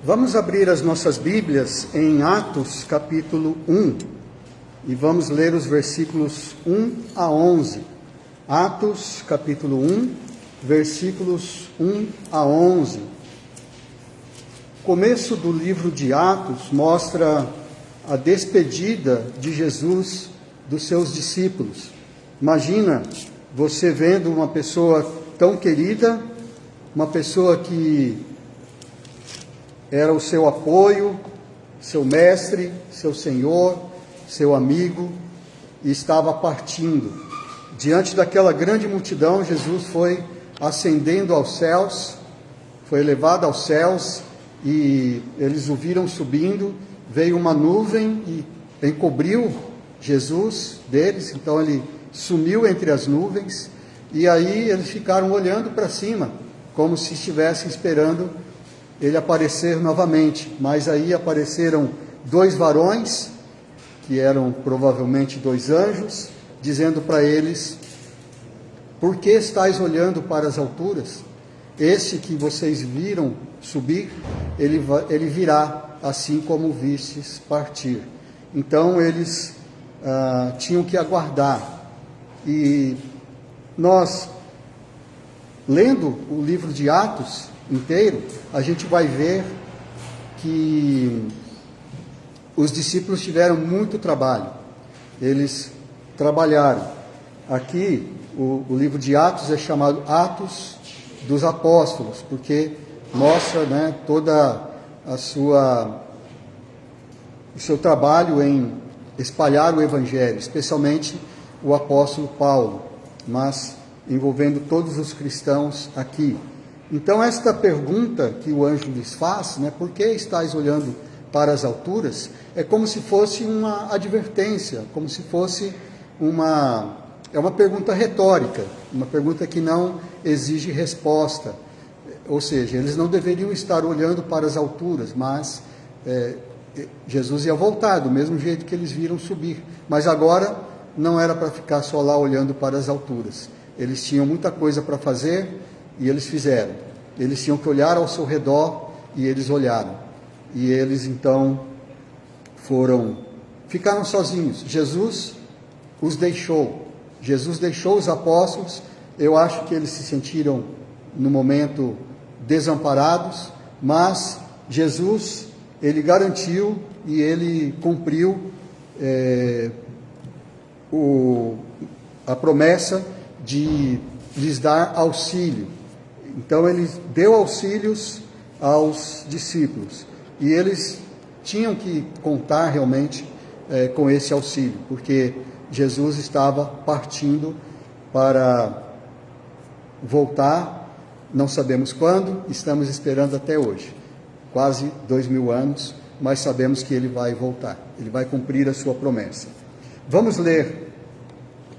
Vamos abrir as nossas Bíblias em Atos capítulo 1 e vamos ler os versículos 1 a 11. Atos capítulo 1, versículos 1 a 11. O começo do livro de Atos mostra a despedida de Jesus dos seus discípulos. Imagina você vendo uma pessoa tão querida, uma pessoa que era o seu apoio, seu mestre, seu senhor, seu amigo, e estava partindo. Diante daquela grande multidão, Jesus foi ascendendo aos céus, foi elevado aos céus, e eles o viram subindo. Veio uma nuvem e encobriu Jesus deles, então ele sumiu entre as nuvens, e aí eles ficaram olhando para cima, como se estivessem esperando ele aparecer novamente. Mas aí apareceram dois varões, que eram provavelmente dois anjos, dizendo para eles: por que estáis olhando para as alturas? Esse que vocês viram subir, ele virá, assim como o vistes partir. Então eles tinham que aguardar. E nós, lendo o livro de Atos inteiro, a gente vai ver que os discípulos tiveram muito trabalho. Eles trabalharam. Aqui, o livro de Atos é chamado Atos dos Apóstolos, porque mostra, toda o seu trabalho em espalhar o Evangelho, especialmente o apóstolo Paulo, mas envolvendo todos os cristãos aqui. Então, esta pergunta que o anjo lhes faz, por que estáis olhando para as alturas, é como se fosse uma advertência, como se fosse uma pergunta retórica, uma pergunta que não exige resposta. Ou seja, eles não deveriam estar olhando para as alturas, mas Jesus ia voltar, do mesmo jeito que eles viram subir. Mas agora não era para ficar só lá olhando para as alturas. Eles tinham muita coisa para fazer e eles fizeram. Eles tinham que olhar ao seu redor e eles olharam. E eles então ficaram sozinhos. Jesus os deixou. Jesus deixou os apóstolos. Eu acho que eles se sentiram, no momento, desamparados, mas Jesus, ele garantiu e ele cumpriu a promessa de lhes dar auxílio. Então ele deu auxílios aos discípulos, e eles tinham que contar realmente com esse auxílio, porque Jesus estava partindo para voltar, não sabemos quando, estamos esperando até hoje, quase 2000 anos, mas sabemos que ele vai voltar, ele vai cumprir a sua promessa. Vamos ler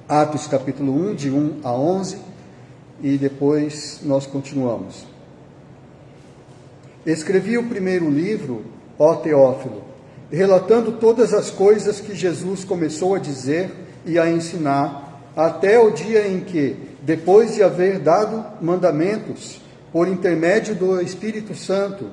Atos capítulo 1, de 1 a 11, e depois nós continuamos. Escrevi o primeiro livro, ó Teófilo, relatando todas as coisas que Jesus começou a dizer e a ensinar, até o dia em que, depois de haver dado mandamentos, por intermédio do Espírito Santo,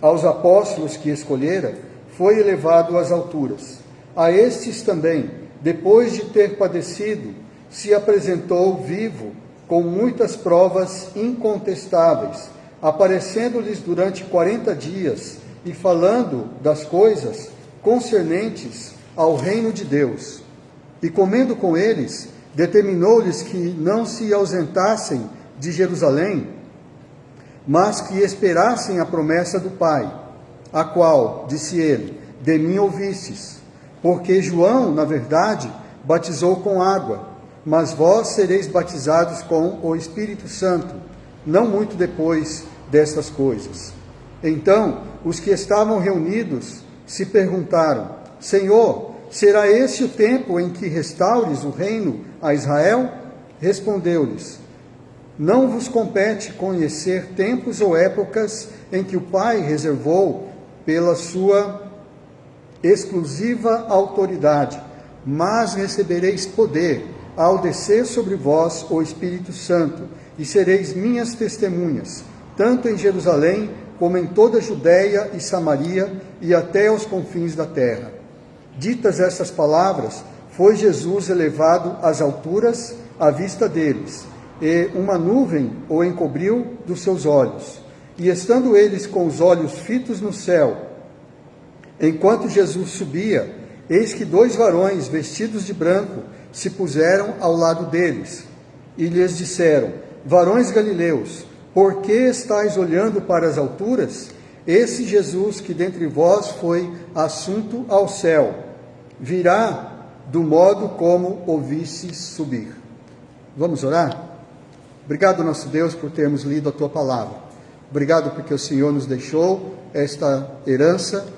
aos apóstolos que escolhera, foi elevado às alturas. A estes também, depois de ter padecido, se apresentou vivo, com muitas provas incontestáveis, aparecendo-lhes durante 40 dias e falando das coisas concernentes ao reino de Deus. E comendo com eles, determinou-lhes que não se ausentassem de Jerusalém, mas que esperassem a promessa do Pai, a qual, disse ele, de mim ouvistes, porque João, na verdade, batizou com água, mas vós sereis batizados com o Espírito Santo, não muito depois destas coisas. Então, os que estavam reunidos se perguntaram: Senhor, será esse o tempo em que restaures o reino a Israel? Respondeu-lhes: não vos compete conhecer tempos ou épocas em que o Pai reservou pela sua exclusiva autoridade, mas recebereis poder ao descer sobre vós o Espírito Santo, e sereis minhas testemunhas, tanto em Jerusalém, como em toda a Judéia e Samaria e até aos confins da terra. Ditas essas palavras, foi Jesus elevado às alturas à vista deles, e uma nuvem o encobriu dos seus olhos. E estando eles com os olhos fitos no céu, enquanto Jesus subia, eis que 2 varões vestidos de branco se puseram ao lado deles, e lhes disseram: varões galileus, por que estáis olhando para as alturas? Esse Jesus que dentre vós foi assunto ao céu, virá do modo como o vistes subir. Vamos orar? Obrigado, nosso Deus, por termos lido a Tua palavra. Obrigado porque o Senhor nos deixou esta herança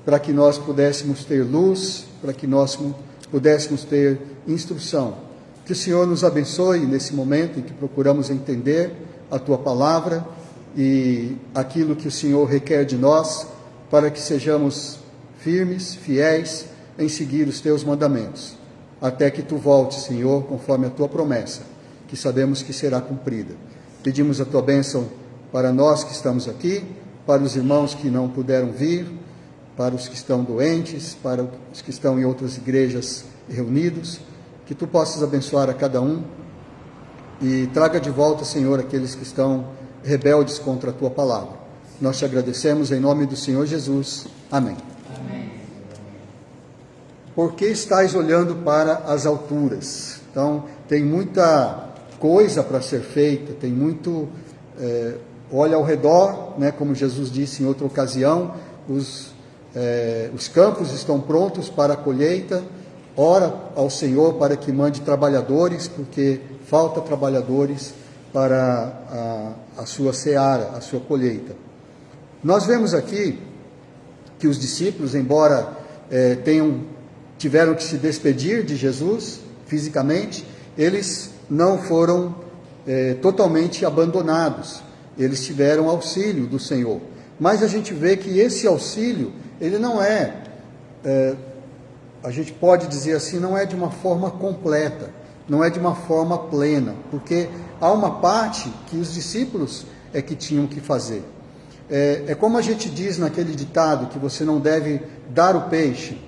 para que nós pudéssemos ter luz, para que nós pudéssemos ter instrução. Que o Senhor nos abençoe nesse momento em que procuramos entender a Tua palavra e aquilo que o Senhor requer de nós, para que sejamos firmes, fiéis em seguir os Teus mandamentos, até que Tu voltes, Senhor, conforme a Tua promessa, que sabemos que será cumprida. Pedimos a Tua bênção para nós que estamos aqui, para os irmãos que não puderam vir, para os que estão doentes, para os que estão em outras igrejas reunidos, que Tu possas abençoar a cada um e traga de volta, Senhor, aqueles que estão rebeldes contra a Tua palavra. Nós Te agradecemos em nome do Senhor Jesus. Amém. Amém. Por que estáis olhando para as alturas? Então, tem muita coisa para ser feita, tem muito... olha ao redor, né, como Jesus disse em outra ocasião, os campos estão prontos para a colheita. Ora ao Senhor para que mande trabalhadores, porque falta trabalhadores para a sua seara, a sua colheita. Nós vemos aqui que os discípulos, embora tiveram que se despedir de Jesus fisicamente, eles não foram totalmente abandonados. Eles tiveram auxílio do Senhor. Mas a gente vê que esse auxílio, ele não a gente pode dizer assim, não é de uma forma completa, não é de uma forma plena, porque há uma parte que os discípulos é que tinham que fazer. É como a gente diz naquele ditado, que você não deve dar o peixe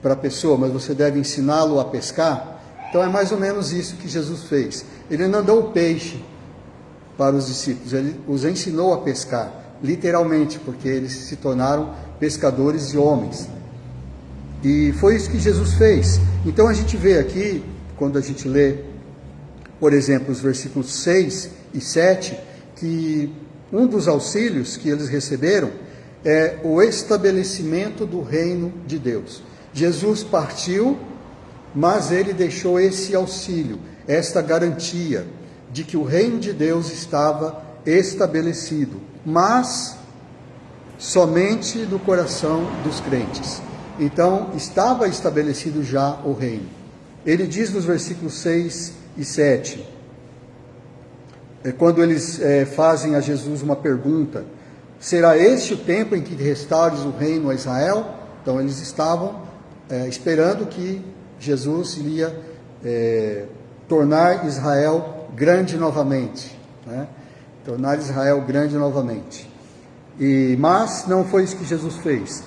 para a pessoa, mas você deve ensiná-lo a pescar. Então é mais ou menos isso que Jesus fez. Ele não deu o peixe para os discípulos, ele os ensinou a pescar, literalmente, porque eles se tornaram pescadores de homens. E foi isso que Jesus fez. Então a gente vê aqui, quando a gente lê, por exemplo, os versículos 6 e 7, que um dos auxílios que eles receberam é o estabelecimento do reino de Deus. Jesus partiu, mas ele deixou esse auxílio, esta garantia de que o reino de Deus estava estabelecido, mas somente no coração dos crentes. Então, estava estabelecido já o reino. Ele diz nos versículos 6 e 7, quando eles fazem a Jesus uma pergunta: será este o tempo em que restaures o reino a Israel? Então, eles estavam esperando que Jesus iria tornar Israel grande novamente, né? Tornar Israel grande novamente. Mas não foi isso que Jesus fez.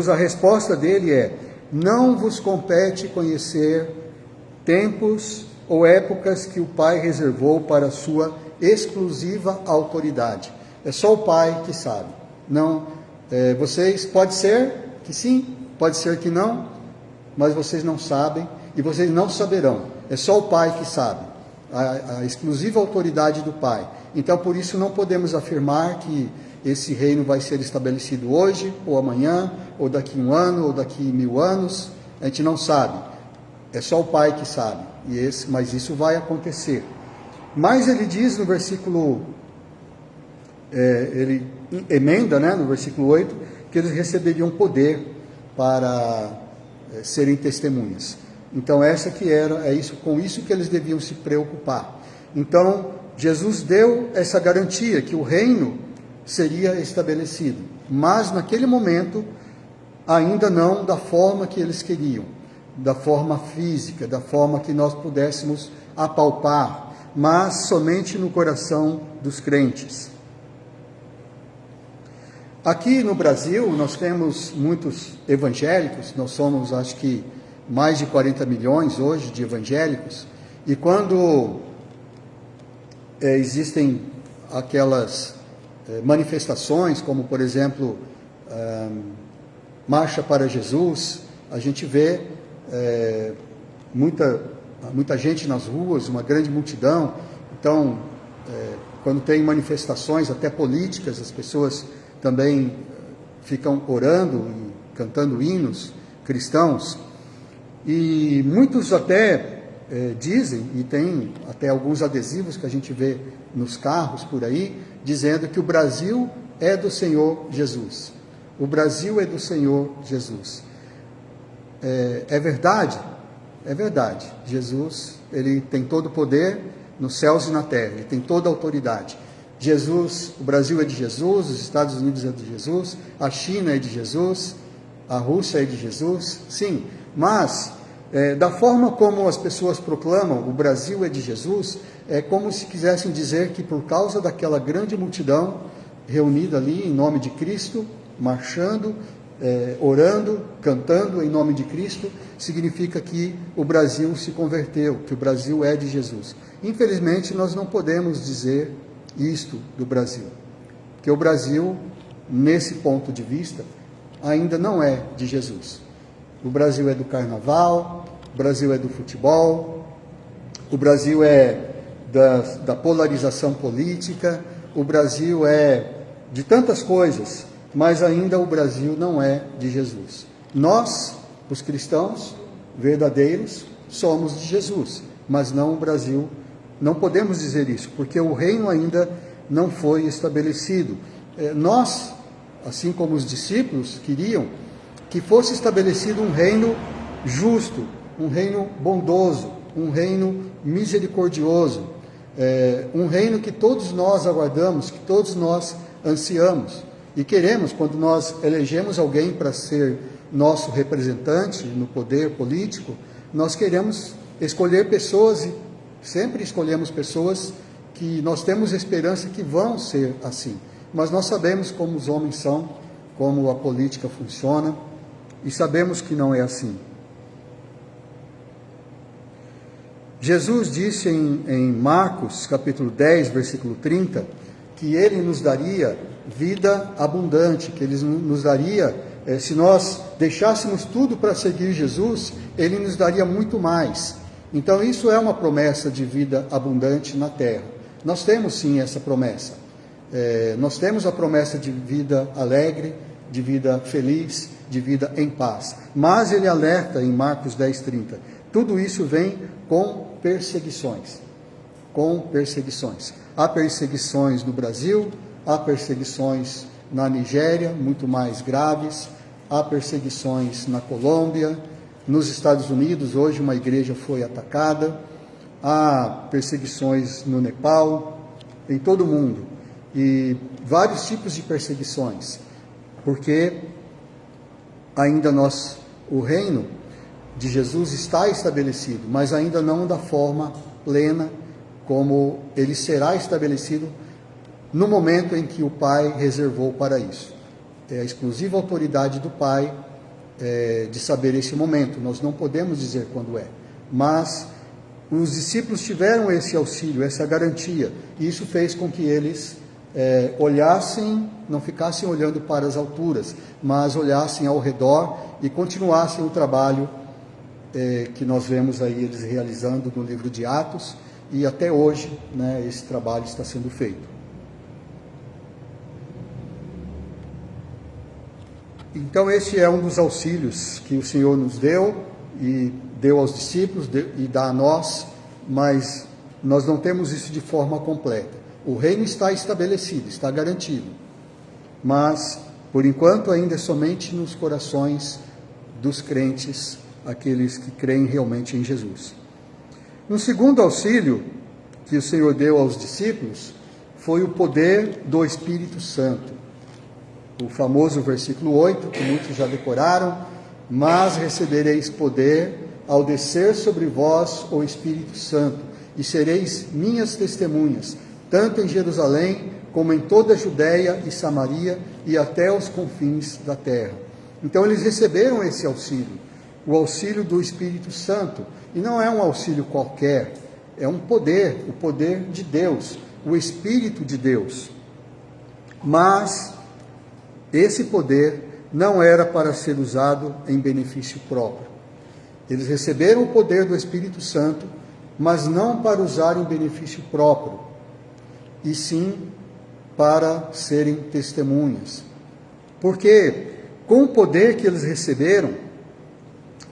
A resposta dele é: não vos compete conhecer tempos ou épocas que o Pai reservou para a sua exclusiva autoridade. É só o Pai que sabe. Não, vocês, pode ser que sim, pode ser que não, mas vocês não sabem e vocês não saberão. É só o Pai que sabe, a exclusiva autoridade do Pai. Então, por isso, não podemos afirmar que esse reino vai ser estabelecido hoje, ou amanhã, ou daqui 1 ano, ou daqui 1000 anos. A gente não sabe. É só o Pai que sabe. Mas isso vai acontecer. Mas ele diz no versículo... ele emenda, né, no versículo 8, que eles receberiam poder para serem testemunhas. Então, é com isso que eles deviam se preocupar. Então, Jesus deu essa garantia que o reino seria estabelecido, mas naquele momento ainda não da forma que eles queriam, da forma física, da forma que nós pudéssemos apalpar, mas somente no coração dos crentes. Aqui no Brasil, nós temos muitos evangélicos, nós somos, acho que, mais de 40 milhões hoje de evangélicos, e quando existem aquelas manifestações, como, por exemplo, Marcha para Jesus, a gente vê muita gente nas ruas, uma grande multidão. Então, quando tem manifestações até políticas, as pessoas também ficam orando e cantando hinos cristãos. E muitos até dizem, e tem até alguns adesivos que a gente vê nos carros por aí, dizendo que o Brasil é do Senhor Jesus. O Brasil é do Senhor Jesus. É verdade? É verdade. Jesus, ele tem todo o poder nos céus e na terra, ele tem toda a autoridade. Jesus, o Brasil é de Jesus, os Estados Unidos é de Jesus, a China é de Jesus, a Rússia é de Jesus, sim, mas da forma como as pessoas proclamam o Brasil é de Jesus, é como se quisessem dizer que por causa daquela grande multidão reunida ali em nome de Cristo, marchando, orando, cantando em nome de Cristo, significa que o Brasil se converteu, que o Brasil é de Jesus. Infelizmente, nós não podemos dizer isto do Brasil, porque o Brasil, nesse ponto de vista, ainda não é de Jesus. O Brasil é do carnaval, o Brasil é do futebol, o Brasil é da polarização política, o Brasil é de tantas coisas, mas ainda o Brasil não é de Jesus. Nós, os cristãos verdadeiros, somos de Jesus, mas não o Brasil. Não podemos dizer isso, porque o reino ainda não foi estabelecido. Nós, assim como os discípulos, queriam que fosse estabelecido um reino justo, um reino bondoso, um reino misericordioso, um reino que todos nós aguardamos, que todos nós ansiamos e queremos. Quando nós elegemos alguém para ser nosso representante no poder político, nós queremos escolher pessoas, e sempre escolhemos pessoas que nós temos esperança que vão ser assim, mas nós sabemos como os homens são, como a política funciona, e sabemos que não é assim. Jesus disse em Marcos, capítulo 10, versículo 30, que Ele nos daria vida abundante, que Ele nos daria, se nós deixássemos tudo para seguir Jesus, Ele nos daria muito mais. Então isso é uma promessa de vida abundante na terra. Nós temos sim essa promessa. Nós temos a promessa de vida alegre, de vida feliz, de vida em paz. Mas Ele alerta em Marcos 10, 30, tudo isso vem com perseguições. Com perseguições. Há perseguições no Brasil, há perseguições na Nigéria, muito mais graves, há perseguições na Colômbia, nos Estados Unidos, hoje uma igreja foi atacada, há perseguições no Nepal, em todo o mundo, e vários tipos de perseguições, porque ainda o reino de Jesus está estabelecido, mas ainda não da forma plena como ele será estabelecido no momento em que o Pai reservou para isso. É a exclusiva autoridade do Pai de saber esse momento, nós não podemos dizer quando é, mas os discípulos tiveram esse auxílio, essa garantia, e isso fez com que eles olhassem, não ficassem olhando para as alturas, mas olhassem ao redor e continuassem o trabalho que nós vemos aí eles realizando no livro de Atos, e até hoje, né, esse trabalho está sendo feito. Então esse é um dos auxílios que o Senhor nos deu, e deu aos discípulos, e dá a nós, mas nós não temos isso de forma completa. O reino está estabelecido, está garantido, mas por enquanto ainda é somente nos corações dos crentes, aqueles que creem realmente em Jesus. Um segundo auxílio que o Senhor deu aos discípulos foi o poder do Espírito Santo. O famoso versículo 8, que muitos já decoraram, mas recebereis poder ao descer sobre vós o Espírito Santo, e sereis minhas testemunhas, tanto em Jerusalém como em toda a Judéia e Samaria e até os confins da terra. Então eles receberam esse auxílio, o auxílio do Espírito Santo, e não é um auxílio qualquer, é um poder, o poder de Deus, o Espírito de Deus. Mas esse poder não era para ser usado em benefício próprio. Eles receberam o poder do Espírito Santo, mas não para usar em benefício próprio, e sim para serem testemunhas. Porque com o poder que eles receberam,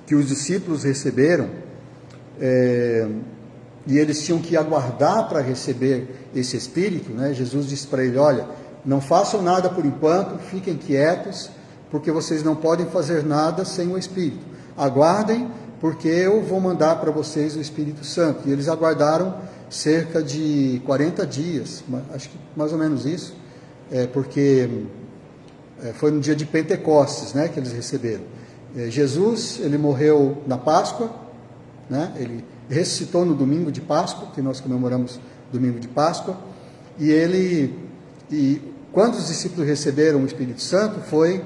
que os discípulos receberam, e eles tinham que aguardar para receber esse Espírito, né? Jesus disse para ele: olha, não façam nada por enquanto, fiquem quietos, porque vocês não podem fazer nada sem o Espírito. Aguardem, porque eu vou mandar para vocês o Espírito Santo. E eles aguardaram cerca de 40 dias, acho que mais ou menos isso, porque foi no dia de Pentecostes, né, que eles receberam. Jesus, ele morreu na Páscoa, né, ele ressuscitou no domingo de Páscoa, que nós comemoramos domingo de Páscoa, e quando os discípulos receberam o Espírito Santo, foi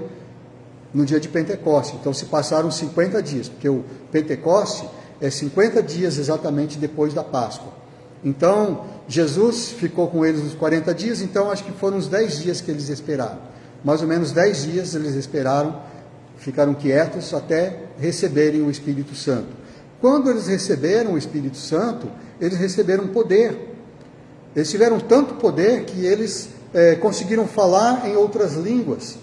no dia de Pentecostes. Então se passaram 50 dias, porque o Pentecoste é 50 dias exatamente depois da Páscoa. Então Jesus ficou com eles uns 40 dias, então acho que foram uns 10 dias que eles esperaram. Mais ou menos 10 dias eles esperaram, ficaram quietos até receberem o Espírito Santo. Quando eles receberam o Espírito Santo, eles receberam poder. Eles tiveram tanto poder que eles conseguiram falar em outras línguas,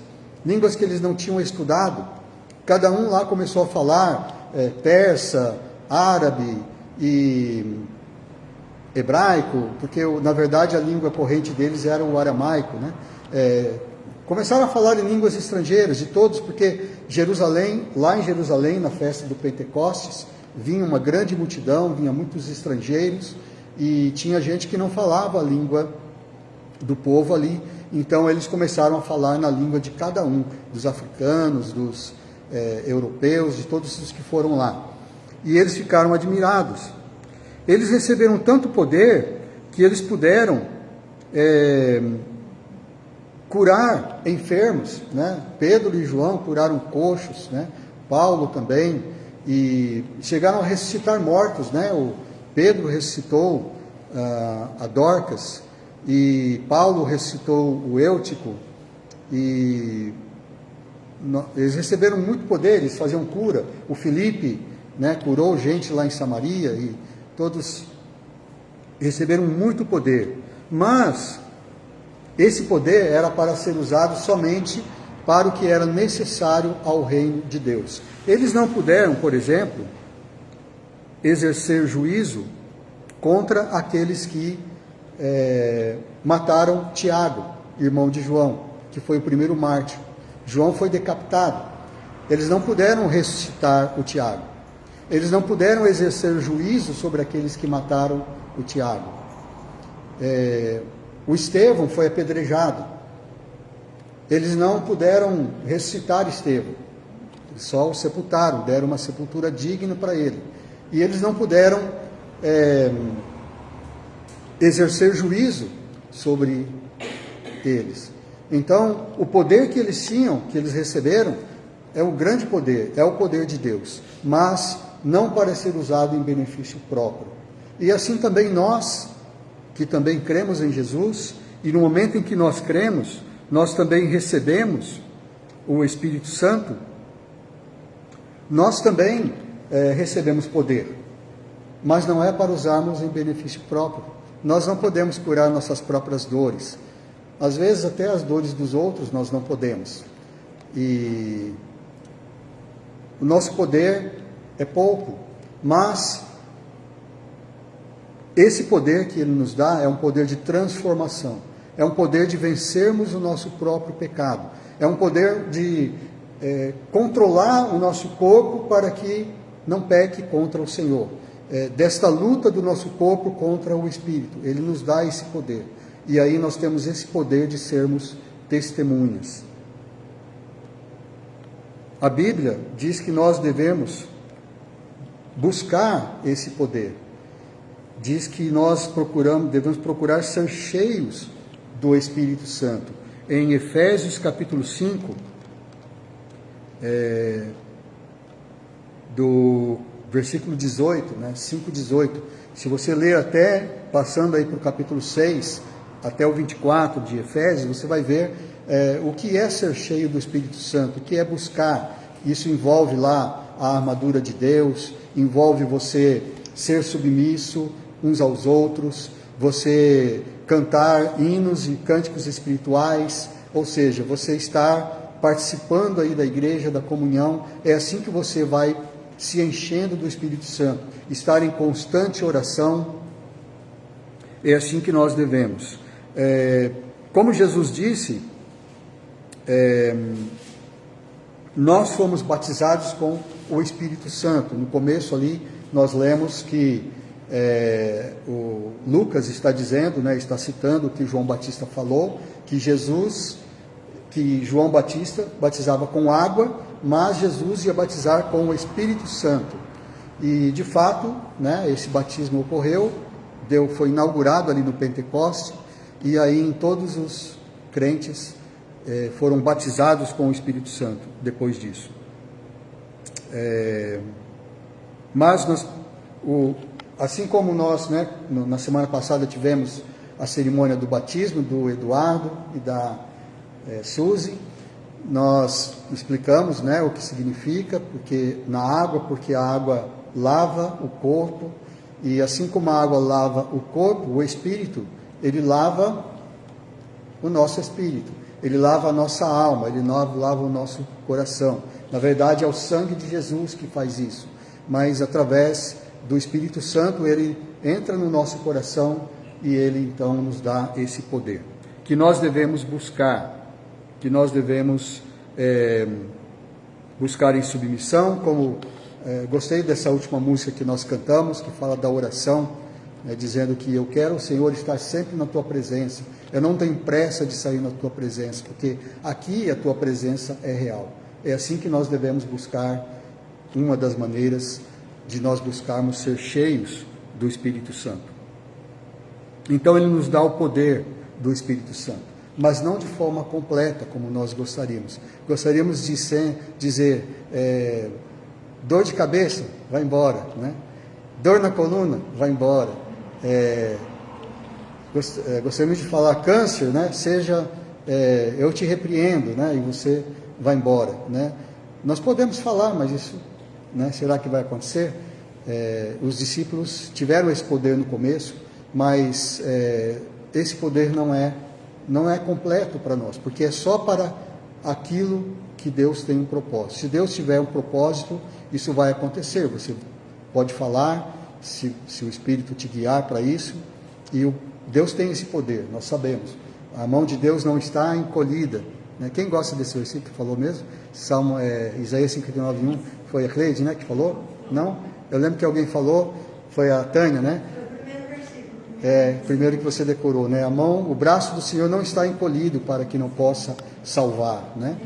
línguas que eles não tinham estudado. Cada um lá começou a falar persa, árabe e hebraico, porque na verdade a língua corrente deles era o aramaico, né? Começaram a falar em línguas estrangeiras, de todos, porque Jerusalém, lá em Jerusalém, na festa do Pentecostes, vinha uma grande multidão, vinha muitos estrangeiros, e tinha gente que não falava a língua do povo ali, então eles começaram a falar na língua de cada um, dos africanos, dos europeus, de todos os que foram lá. E eles ficaram admirados. Eles receberam tanto poder que eles puderam curar enfermos, né? Pedro e João curaram coxos, né? Paulo também, e chegaram a ressuscitar mortos, né? O Pedro ressuscitou a Dorcas, e Paulo ressuscitou o Eutico, e eles receberam muito poder, eles faziam cura. O Filipe, né, curou gente lá em Samaria, e todos receberam muito poder. Mas esse poder era para ser usado somente para o que era necessário ao reino de Deus. Eles não puderam, por exemplo, exercer juízo contra aqueles que mataram Tiago, irmão de João, que foi o primeiro mártir. João foi decapitado. Eles não puderam ressuscitar o Tiago. Eles não puderam exercer juízo sobre aqueles que mataram o Tiago. O Estevão foi apedrejado. Eles não puderam ressuscitar Estevão. Eles só o sepultaram, deram uma sepultura digna para ele. E eles não puderam exercer juízo sobre eles. Então, o poder que eles tinham, que eles receberam, é um grande poder, é o poder de Deus, mas não para ser usado em benefício próprio. E assim também nós, que também cremos em Jesus, e no momento em que nós cremos, nós também recebemos o Espírito Santo, nós também recebemos poder, mas não é para usarmos em benefício próprio. Nós não podemos curar nossas próprias dores. Às vezes até as dores dos outros nós não podemos. E o nosso poder é pouco, mas esse poder que Ele nos dá é um poder de transformação, é um poder de vencermos o nosso próprio pecado, é um poder de controlar o nosso corpo para que não peque contra o Senhor. Desta luta do nosso corpo contra o Espírito, Ele nos dá esse poder. E aí nós temos esse poder de sermos testemunhas. A Bíblia diz que nós devemos buscar esse poder. diz que nós devemos procurar ser cheios do Espírito Santo. Em Efésios capítulo 5, do versículo 18, né, 5:18, se você ler até, passando aí para o capítulo 6, até o 24 de Efésios, você vai ver o que é ser cheio do Espírito Santo, o que é buscar. Isso envolve lá a armadura de Deus, envolve você ser submisso uns aos outros, você cantar hinos e cânticos espirituais, ou seja, você estar participando aí da igreja, da comunhão. É assim que você vai se enchendo do Espírito Santo, estar em constante oração. É assim que nós devemos. Como Jesus disse, nós fomos batizados com o Espírito Santo. No começo ali, nós lemos que o Lucas está dizendo, né, está citando o que João Batista falou, que João Batista batizava com água, mas Jesus ia batizar com o Espírito Santo. E de fato, né, esse batismo ocorreu, foi inaugurado ali no Pentecoste, e aí em todos os crentes foram batizados com o Espírito Santo depois disso. Mas assim como nós, né, na semana passada tivemos a cerimônia do batismo do Eduardo e da Suzy, nós explicamos, né, o que significa, porque a água lava o corpo, e assim como a água lava o corpo, o Espírito, ele lava o nosso espírito, ele lava a nossa alma, ele lava o nosso coração. Na verdade, é o sangue de Jesus que faz isso, mas através do Espírito Santo, ele entra no nosso coração e ele então nos dá esse poder, que nós devemos buscar, que nós devemos buscar em submissão, como gostei dessa última música que nós cantamos, que fala da oração, dizendo que eu quero, Senhor, estar sempre na tua presença, eu não tenho pressa de sair na tua presença, porque aqui a tua presença é real. É assim que nós devemos buscar, uma das maneiras de nós buscarmos ser cheios do Espírito Santo. Então ele nos dá o poder do Espírito Santo, mas não de forma completa, como nós gostaríamos. Gostaríamos de dizer, dor de cabeça, vai embora, né? Dor na coluna, vai embora. Gostaríamos de falar câncer, né? Eu te repreendo, né? E você vai embora, né? Nós podemos falar, mas isso, né, será que vai acontecer? Os discípulos tiveram esse poder no começo, mas esse poder não é completo para nós, porque é só para aquilo que Deus tem um propósito. Se Deus tiver um propósito, isso vai acontecer. Você pode falar, se o Espírito te guiar para isso, e Deus tem esse poder, nós sabemos. A mão de Deus não está encolhida, né? Quem gosta desse versículo que falou mesmo? Isaías 59:1, foi a Cleide, né, que falou? Não? Eu lembro que alguém falou, foi a Tânia, né? Foi o primeiro versículo. Primeiro que você decorou, né? O braço do Senhor não está encolhido para que não possa salvar, né?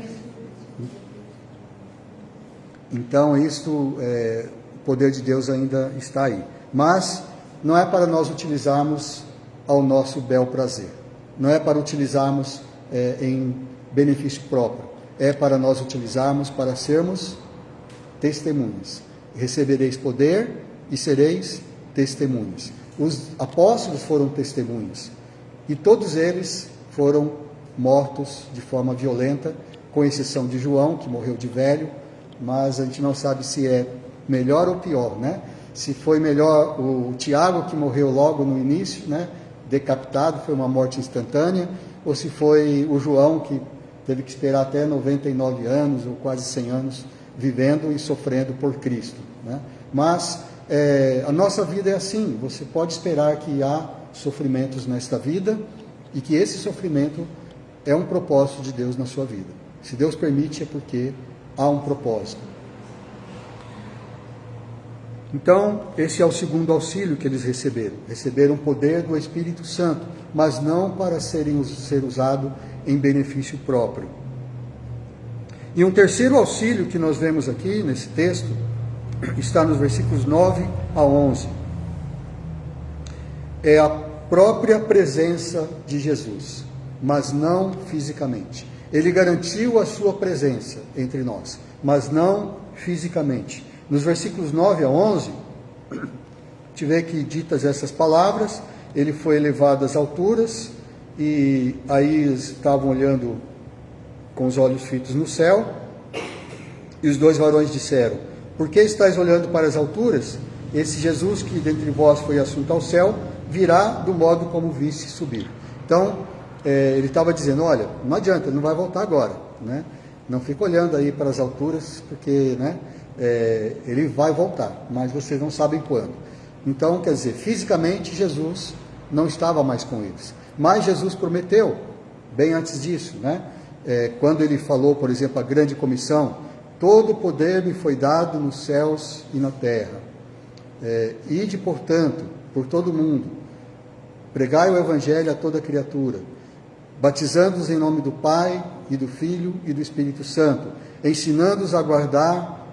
Então, o poder de Deus ainda está aí. Mas não é para nós utilizarmos ao nosso bel prazer. Não é para utilizarmos em benefício próprio. É para nós utilizarmos para sermos testemunhas. Recebereis poder e sereis testemunhas. Os apóstolos foram testemunhas. E todos eles foram mortos de forma violenta, com exceção de João, que morreu de velho, mas a gente não sabe se é melhor ou pior, né? Se foi melhor o Tiago, que morreu logo no início, né? Decapitado, foi uma morte instantânea, ou se foi o João, que teve que esperar até 99 anos, ou quase 100 anos, vivendo e sofrendo por Cristo, né? Mas a nossa vida é assim, você pode esperar que há sofrimentos nesta vida, e que esse sofrimento é um propósito de Deus na sua vida. Se Deus permite, é porque há um propósito. Então, esse é o segundo auxílio que eles receberam. Receberam o poder do Espírito Santo, mas não para ser usado em benefício próprio. E um terceiro auxílio que nós vemos aqui nesse texto está nos versículos 9 a 11. é a própria presença de Jesus, mas não fisicamente. Ele garantiu a sua presença entre nós, mas não fisicamente. Nos versículos 9 a 11, te vê que ditas essas palavras, ele foi elevado às alturas, e aí eles estavam olhando com os olhos fitos no céu, e os dois varões disseram: por que estáis olhando para as alturas? Esse Jesus que dentre vós foi assunto ao céu, virá do modo como viste subir. Então, ele estava dizendo: olha, não adianta, não vai voltar agora, né? Não fica olhando aí para as alturas, porque, né, ele vai voltar, mas vocês não sabem quando. Então, quer dizer, fisicamente Jesus não estava mais com eles, mas Jesus prometeu, bem antes disso, né? Quando ele falou, por exemplo, a grande comissão: todo o poder me foi dado nos céus e na terra. Ide, portanto, por todo o mundo, pregai o evangelho a toda criatura, batizando-os em nome do Pai, e do Filho e do Espírito Santo, ensinando-os a guardar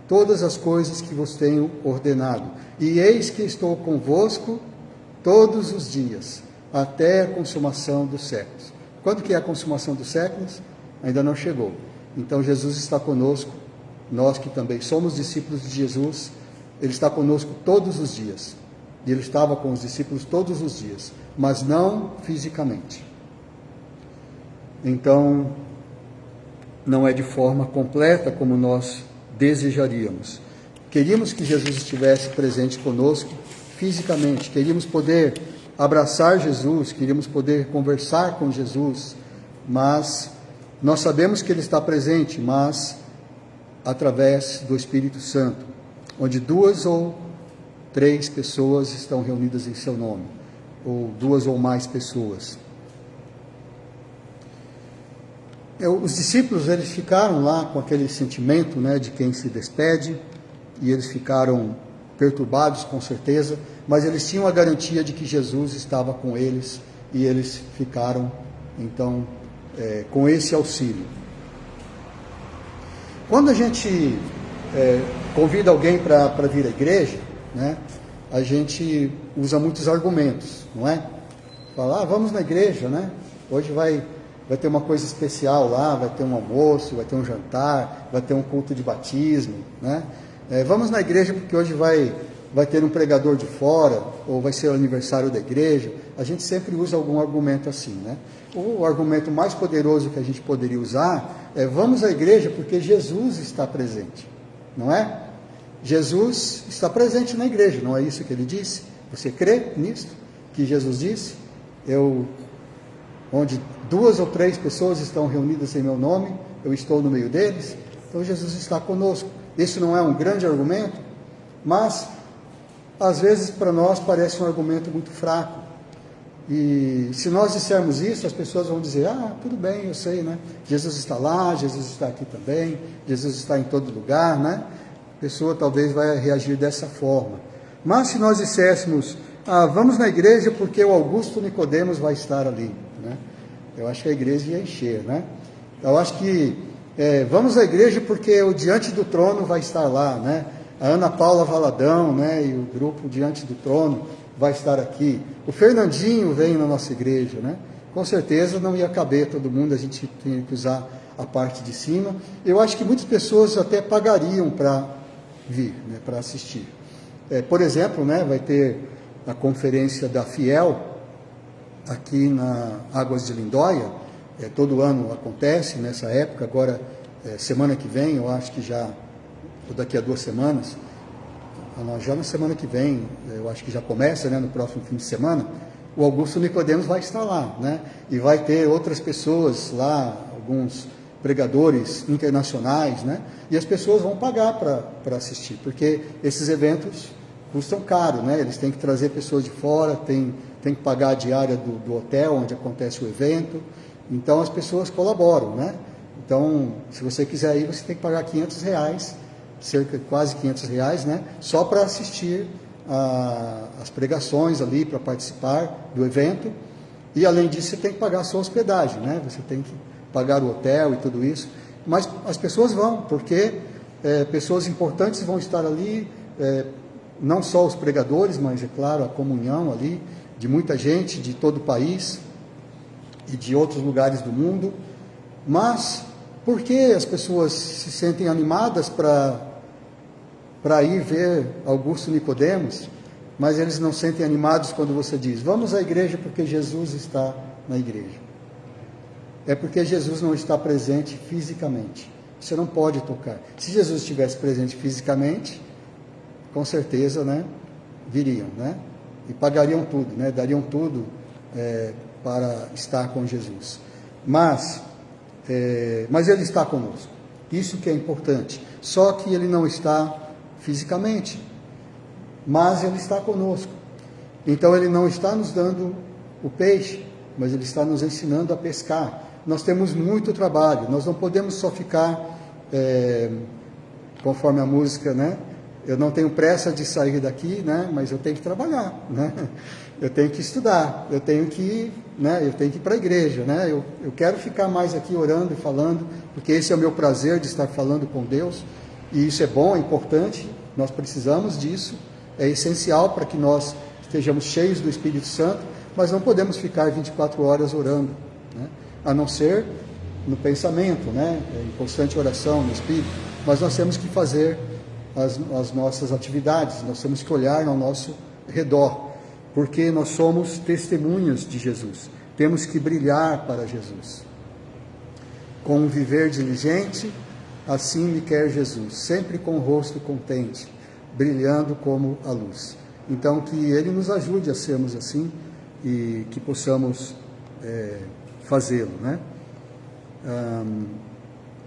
todas as coisas que vos tenho ordenado. E eis que estou convosco todos os dias, até a consumação dos séculos. Quando que é a consumação dos séculos? Ainda não chegou. Então Jesus está conosco, nós que também somos discípulos de Jesus, ele está conosco todos os dias. E ele estava com os discípulos todos os dias, mas não fisicamente. Então, não é de forma completa como nós desejaríamos. Queríamos que Jesus estivesse presente conosco fisicamente, queríamos poder abraçar Jesus, queríamos poder conversar com Jesus, mas nós sabemos que ele está presente, mas através do Espírito Santo, onde 2 ou 3 pessoas estão reunidas em seu nome, ou 2 ou mais pessoas. Os discípulos, eles ficaram lá com aquele sentimento, né, de quem se despede, e eles ficaram perturbados, com certeza, mas eles tinham a garantia de que Jesus estava com eles, e eles ficaram, então, com esse auxílio. Quando a gente convida alguém para vir à igreja, né, a gente usa muitos argumentos, não é? Fala: vamos na igreja, né? Hoje vai ter uma coisa especial lá, vai ter um almoço, vai ter um jantar, vai ter um culto de batismo, né? Vamos na igreja porque hoje vai ter um pregador de fora, ou vai ser o aniversário da igreja. A gente sempre usa algum argumento assim, né? O argumento mais poderoso que a gente poderia usar é: vamos à igreja porque Jesus está presente, não é? Jesus está presente na igreja, não é isso que ele disse? Você crê nisso que Jesus disse? Onde 2 ou 3 pessoas estão reunidas em meu nome, eu estou no meio deles. Então Jesus está conosco. Isso não é um grande argumento, mas às vezes para nós parece um argumento muito fraco. E se nós dissermos isso, as pessoas vão dizer: tudo bem, eu sei, né? Jesus está lá, Jesus está aqui também, Jesus está em todo lugar, né? A pessoa talvez vai reagir dessa forma. Mas se nós disséssemos: vamos na igreja porque o Augusto Nicodemos vai estar ali, né? Eu acho que a igreja ia encher, né? Eu acho que vamos à igreja porque o Diante do Trono vai estar lá, né? A Ana Paula Valadão, né, e o grupo Diante do Trono vai estar aqui. O Fernandinho vem na nossa igreja, né? Com certeza não ia caber todo mundo, a gente tinha que usar a parte de cima. Eu acho que muitas pessoas até pagariam para vir, né, para assistir. Por exemplo, né, vai ter a conferência da Fiel aqui na Águas de Lindóia. Todo ano acontece nessa época. Agora, semana que vem, eu acho que já, ou daqui a 2 semanas, já na semana que vem, eu acho que já começa, né, no próximo fim de semana, o Augusto Nicodemos vai estar lá, né? E vai ter outras pessoas lá, alguns pregadores internacionais, né? E as pessoas vão pagar para assistir, porque esses eventos custam caro, né? Eles têm que trazer pessoas de fora, tem que pagar a diária do hotel onde acontece o evento. Então as pessoas colaboram, né? Então, se você quiser ir, você tem que pagar R$500, cerca de quase R$500, né? Só para assistir as pregações ali, para participar do evento. E além disso, você tem que pagar a sua hospedagem, né? Você tem que pagar o hotel e tudo isso. Mas as pessoas vão, porque pessoas importantes vão estar ali, não só os pregadores, mas, é claro, a comunhão ali, de muita gente, de todo o país e de outros lugares do mundo. Mas por que as pessoas se sentem animadas para ir ver Augusto Nicodemos, mas eles não sentem animados quando você diz, vamos à igreja porque Jesus está na igreja? É porque Jesus não está presente fisicamente. Você não pode tocar. Se Jesus estivesse presente fisicamente, com certeza, né, viriam, né, e pagariam tudo, né, dariam tudo para estar com Jesus. Mas Ele está conosco. Isso que é importante. Só que Ele não está fisicamente, mas Ele está conosco. Então Ele não está nos dando o peixe, mas Ele está nos ensinando a pescar. Nós temos muito trabalho, nós não podemos só ficar, conforme a música, né? Eu não tenho pressa de sair daqui, né? Mas eu tenho que trabalhar, né? Eu tenho que estudar, eu tenho que ir para a igreja, né? Eu quero ficar mais aqui orando e falando, porque esse é o meu prazer de estar falando com Deus, e isso é bom, é importante, nós precisamos disso, é essencial para que nós estejamos cheios do Espírito Santo, mas não podemos ficar 24 horas orando, né? A não ser no pensamento, né? Em constante oração no Espírito, mas nós temos que fazer as nossas atividades, nós temos que olhar ao nosso redor, porque nós somos testemunhas de Jesus, temos que brilhar para Jesus. Com um viver diligente, assim me quer Jesus, sempre com o rosto contente, brilhando como a luz. Então, que Ele nos ajude a sermos assim e que possamos fazê-lo, né?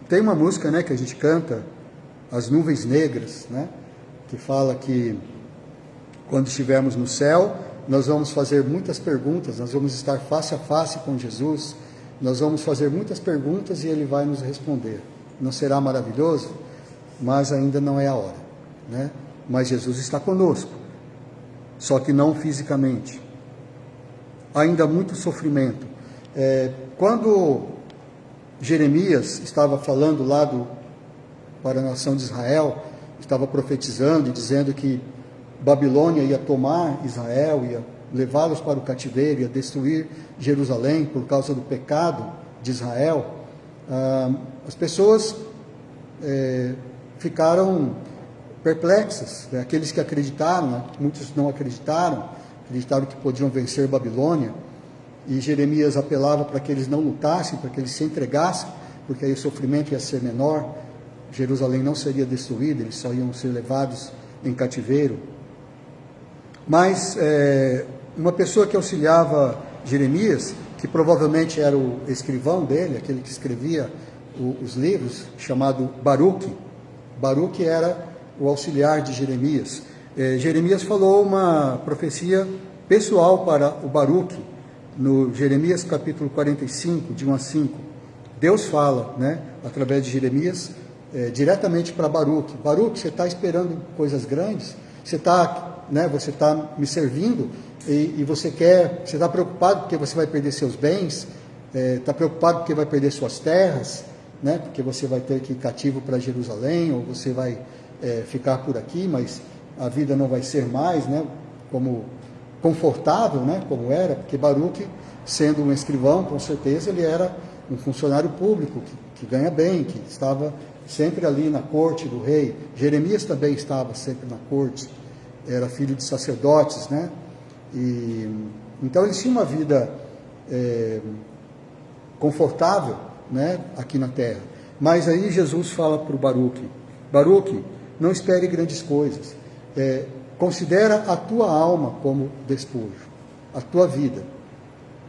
Tem uma música, né, que a gente canta, As Nuvens Negras, né, que fala que quando estivermos no céu, nós vamos fazer muitas perguntas, nós vamos estar face a face com Jesus, nós vamos fazer muitas perguntas e Ele vai nos responder. Não será maravilhoso? Mas ainda não é a hora, né? Mas Jesus está conosco, só que não fisicamente. Ainda há muito sofrimento. Quando Jeremias estava falando lá para a nação de Israel, estava profetizando e dizendo que Babilônia ia tomar Israel, ia levá-los para o cativeiro, ia destruir Jerusalém por causa do pecado de Israel, as pessoas ficaram perplexas, né? Aqueles que acreditaram, né? Muitos não acreditaram que podiam vencer Babilônia, e Jeremias apelava para que eles não lutassem, para que eles se entregassem, porque aí o sofrimento ia ser menor, Jerusalém não seria destruída, eles só iam ser levados em cativeiro. Mas uma pessoa que auxiliava Jeremias, que provavelmente era o escrivão dele, aquele que escrevia os livros, chamado Baruque. Baruque era o auxiliar de Jeremias. Jeremias falou uma profecia pessoal para o Baruque, no Jeremias capítulo 45, de 1 a 5. Deus fala, né, através de Jeremias, diretamente para Baruque. Baruque, você está esperando coisas grandes? Você está me servindo e você está preocupado porque você vai perder seus bens, está preocupado porque vai perder suas terras, né, porque você vai ter que ir cativo para Jerusalém, ou você vai ficar por aqui, mas a vida não vai ser mais, né, como confortável, né, como era, porque Baruque, sendo um escrivão, com certeza ele era um funcionário público que ganha bem, que estava sempre ali na corte do rei. Jeremias também estava sempre na corte, era filho de sacerdotes, né? E então ele tinha uma vida confortável, né, aqui na terra. Mas aí Jesus fala para o Baruque: Baruque, não espere grandes coisas, considera a tua alma como despojo, a tua vida.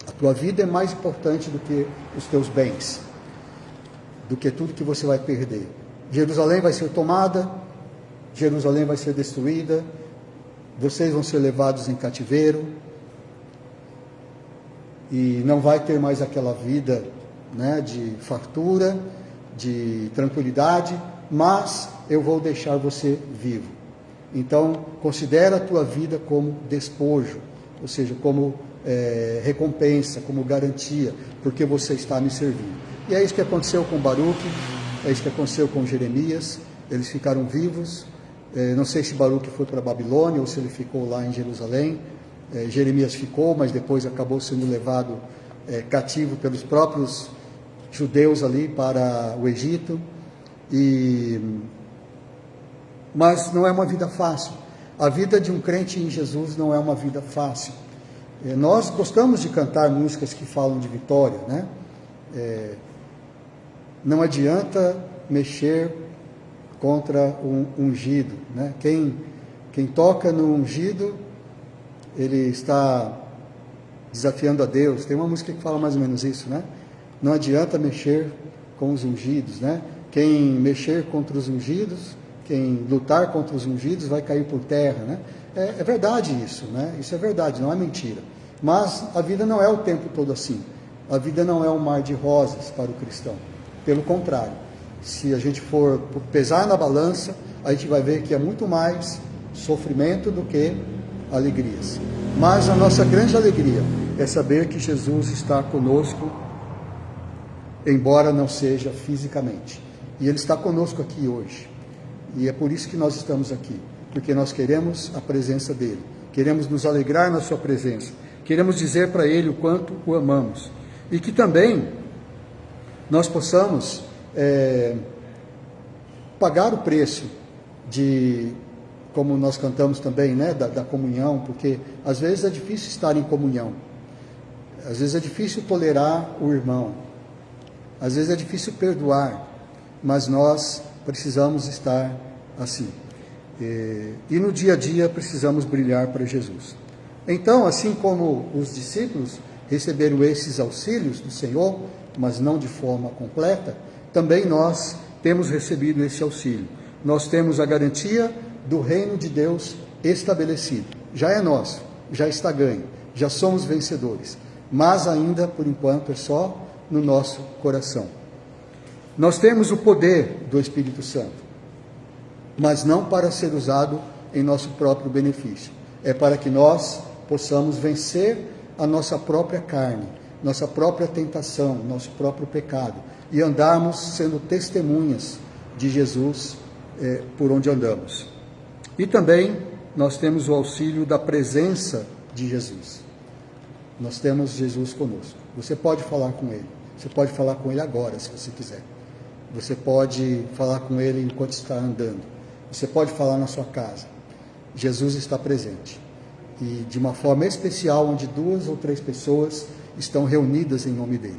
A tua vida é mais importante do que os teus bens, do que tudo que você vai perder. Jerusalém vai ser tomada, Jerusalém vai ser destruída, vocês vão ser levados em cativeiro, e não vai ter mais aquela vida, né, de fartura, de tranquilidade, mas eu vou deixar você vivo. Então, considera a tua vida como despojo, ou seja, como recompensa, como garantia, porque você está me servindo. E é isso que aconteceu com Baruque, é isso que aconteceu com Jeremias. Eles ficaram vivos. Não sei se Baruque foi para a Babilônia ou se ele ficou lá em Jerusalém, Jeremias ficou, mas depois acabou sendo levado cativo pelos próprios judeus ali para o Egito. Mas não é uma vida fácil. A vida de um crente em Jesus não é uma vida fácil. Nós gostamos de cantar músicas que falam de vitória, né? Não adianta mexer contra um ungido, né? Quem toca no ungido, ele está desafiando a Deus. Tem uma música que fala mais ou menos isso, né? Não adianta mexer com os ungidos, né? Quem mexer contra os ungidos, quem lutar contra os ungidos vai cair por terra, né? É verdade isso, né? Isso é verdade, não é mentira. Mas a vida não é o tempo todo assim. A vida não é um mar de rosas para o cristão. Pelo contrário, se a gente for pesar na balança, a gente vai ver que é muito mais sofrimento do que alegrias. Mas a nossa grande alegria é saber que Jesus está conosco, embora não seja fisicamente. E Ele está conosco aqui hoje. E é por isso que nós estamos aqui, porque nós queremos a presença dEle, queremos nos alegrar na sua presença, queremos dizer para Ele o quanto o amamos. E que também nós possamos pagar o preço de, como nós cantamos também, né, da comunhão, porque às vezes é difícil estar em comunhão, às vezes é difícil tolerar o irmão, às vezes é difícil perdoar, mas nós precisamos estar assim. E no dia a dia precisamos brilhar para Jesus. Então, assim como os discípulos receberam esses auxílios do Senhor, mas não de forma completa, também nós temos recebido esse auxílio. Nós temos a garantia do reino de Deus estabelecido. Já é nosso, já está ganho, já somos vencedores. Mas ainda, por enquanto, é só no nosso coração. Nós temos o poder do Espírito Santo, mas não para ser usado em nosso próprio benefício. É para que nós possamos vencer a nossa própria carne, nossa própria tentação, nosso próprio pecado, e andarmos sendo testemunhas de Jesus por onde andamos. E também nós temos o auxílio da presença de Jesus. Nós temos Jesus conosco. Você pode falar com Ele. Você pode falar com Ele agora, se você quiser. Você pode falar com Ele enquanto está andando. Você pode falar na sua casa. Jesus está presente. E de uma forma especial, onde 2 ou 3 pessoas estão reunidas em nome dEle.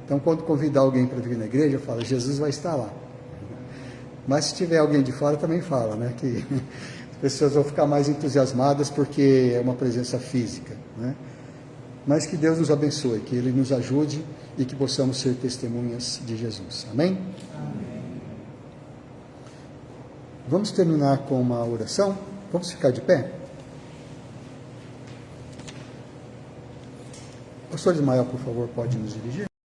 Então, quando convidar alguém para vir na igreja, fala, Jesus vai estar lá. Mas se tiver alguém de fora, também fala, né? Que as pessoas vão ficar mais entusiasmadas porque é uma presença física, né? Mas que Deus nos abençoe, que Ele nos ajude e que possamos ser testemunhas de Jesus. Amém? Amém. Vamos terminar com uma oração? Vamos ficar de pé? Pastor Ismael, por favor, pode nos dirigir?